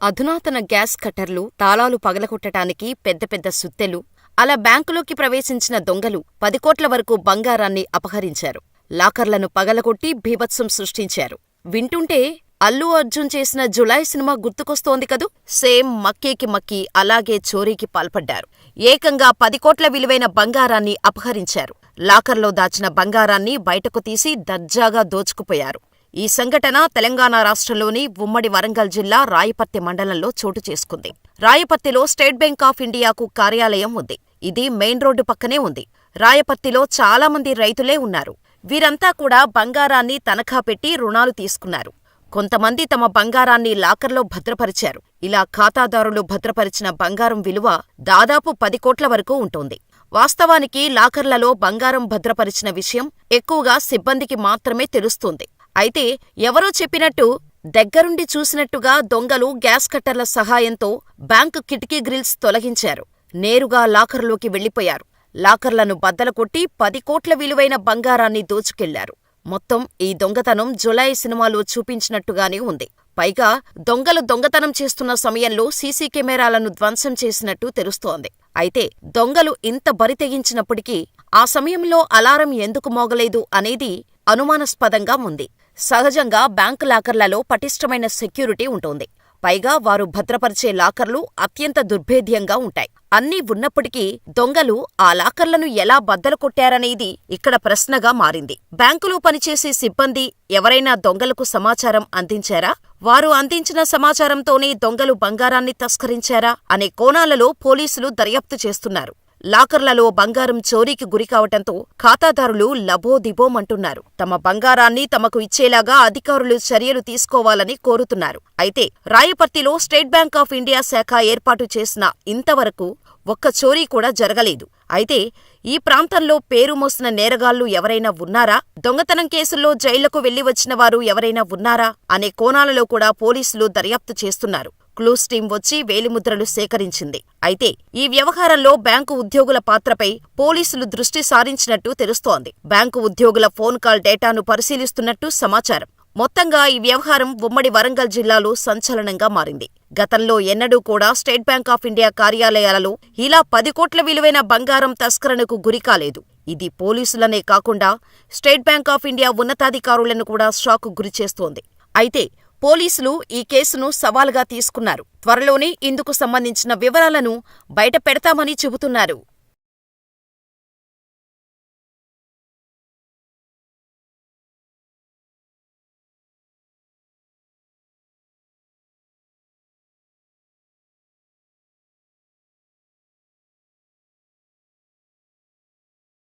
అధునాతన గ్యాస్ కట్టర్లు, తాళాలు పగలగొట్టటానికి పెద్ద పెద్ద సుత్తెలు, అలా బ్యాంకులోకి ప్రవేశించిన దొంగలు 10 కోట్ల వరకు బంగారాన్ని అపహరించారు. లాకర్లను పగలగొట్టి బీభత్సం సృష్టించారు. వింటుంటే అల్లు అర్జున్ చేసిన జులాయి సినిమా గుర్తుకొస్తోంది కదూ! సేమ్ మక్కీకి మక్కీ అలాగే చోరీకి పాల్పడ్డారు. ఏకంగా 10 కోట్ల విలువైన బంగారాన్ని అపహరించారు. లాకర్లో దాచిన బంగారాన్ని బయటకు తీసి దర్జాగా దోచుకుపోయారు. ఈ సంఘటన తెలంగాణ రాష్ట్రంలోని ఉమ్మడి వరంగల్ జిల్లా రాయపర్తి మండలంలో చోటు చేసుకుంది. రాయపర్తిలో స్టేట్ బ్యాంక్ ఆఫ్ ఇండియాకు కార్యాలయం ఉంది. ఇది మెయిన్ రోడ్డు పక్కనే ఉంది. రాయపర్తిలో చాలామంది రైతులే ఉన్నారు. వీరంతా కూడా బంగారాన్ని తనఖా పెట్టి రుణాలు తీసుకున్నారు. కొంతమంది తమ బంగారాన్ని లాకర్లో భద్రపరిచారు. ఇలా ఖాతాదారులు భద్రపరిచిన బంగారం విలువ దాదాపు 10 కోట్ల వరకు ఉంటుంది. వాస్తవానికి లాకర్లలో బంగారం భద్రపరిచిన విషయం ఎక్కువగా సిబ్బందికి మాత్రమే తెలుస్తుంది. అయితే ఎవరో చెప్పినట్టు, దగ్గరుండి చూసినట్టుగా దొంగలు గ్యాస్ కట్టర్ల సహాయంతో బ్యాంకు కిటికీ గ్రిల్స్ తొలగించారు. నేరుగా లాకర్లోకి వెళ్లిపోయారు. లాకర్లను బద్దలుకొట్టి 10 కోట్ల విలువైన బంగారాన్ని దోచుకెళ్లారు. మొత్తం ఈ దొంగతనం జులాయి సినిమాలో చూపించినట్టుగానే ఉంది. పైగా దొంగలు దొంగతనం చేస్తున్న సమయంలో సీసీ కెమెరాలను ధ్వంసం చేసినట్టు తెలుస్తోంది. అయితే దొంగలు ఇంత బరి తెగించినప్పటికీ ఆ సమయంలో అలారం ఎందుకు మోగలేదు అనేది అనుమానాస్పదంగా ఉంది. సహజంగా బ్యాంకు లాకర్లలో పటిష్టమైన సెక్యూరిటీ ఉంటుంది. పైగా వారు భద్రపరిచే లాకర్లు అత్యంత దుర్భేద్యంగా ఉంటాయి. అన్నీ ఉన్నప్పటికీ దొంగలు ఆ లాకర్లను ఎలా బద్దలు కొట్టారనేది ఇక్కడ ప్రశ్నగా మారింది. బ్యాంకులో పనిచేసే సిబ్బంది ఎవరైనా దొంగలకు సమాచారం అందించారా? వారు అందించిన సమాచారంతోనే దొంగలు బంగారాన్ని తస్కరించారా అనే కోణాలలో పోలీసులు దర్యాప్తు చేస్తున్నారు. లాకర్లలో బంగారం చోరీకి గురికావటంతో ఖాతాదారులు లబోదిబోమంటున్నారు. తమ బంగారాన్ని తమకు ఇచ్చేలాగా అధికారులు చర్యలు తీసుకోవాలని కోరుతున్నారు. అయితే రాయపర్తిలో స్టేట్ బ్యాంక్ ఆఫ్ ఇండియా శాఖ ఏర్పాటు చేసిన ఇంతవరకు ఒక్క చోరీ కూడా జరగలేదు. అయితే ఈ ప్రాంతంలో పేరు మోసిన నేరగాళ్లు ఎవరైనా ఉన్నారా? దొంగతనం కేసుల్లో జైళ్లకు వెళ్లి వచ్చిన వారు ఎవరైనా ఉన్నారా అనే కోణాలలో కూడా పోలీసులు దర్యాప్తు చేస్తున్నారు. క్లూస్ టీం వచ్చి వేలిముద్రలు సేకరించింది. అయితే ఈ వ్యవహారంలో బ్యాంకు ఉద్యోగుల పాత్రపై పోలీసులు దృష్టి సారించినట్టు తెలుస్తోంది. బ్యాంకు ఉద్యోగుల ఫోన్ కాల్ డేటాను పరిశీలిస్తున్నట్టు సమాచారం. మొత్తంగా ఈ వ్యవహారం ఉమ్మడి వరంగల్ జిల్లాలో సంచలనంగా మారింది. గతంలో ఎన్నడూ కూడా స్టేట్ బ్యాంక్ ఆఫ్ ఇండియా కార్యాలయాలలో ఇలా 10 కోట్ల విలువైన బంగారం తస్కరణకు గురికాలేదు. ఇది పోలీసులనే కాకుండా స్టేట్ బ్యాంక్ ఆఫ్ ఇండియా ఉన్నతాధికారులను కూడా షాక్కు గురిచేస్తోంది. అయితే పోలీసులు ఈ కేసును సవాలుగా తీసుకున్నారు. త్వరలోనే ఇందుకు సంబంధించిన వివరాలను బయట పెడతామని చెబుతున్నారు.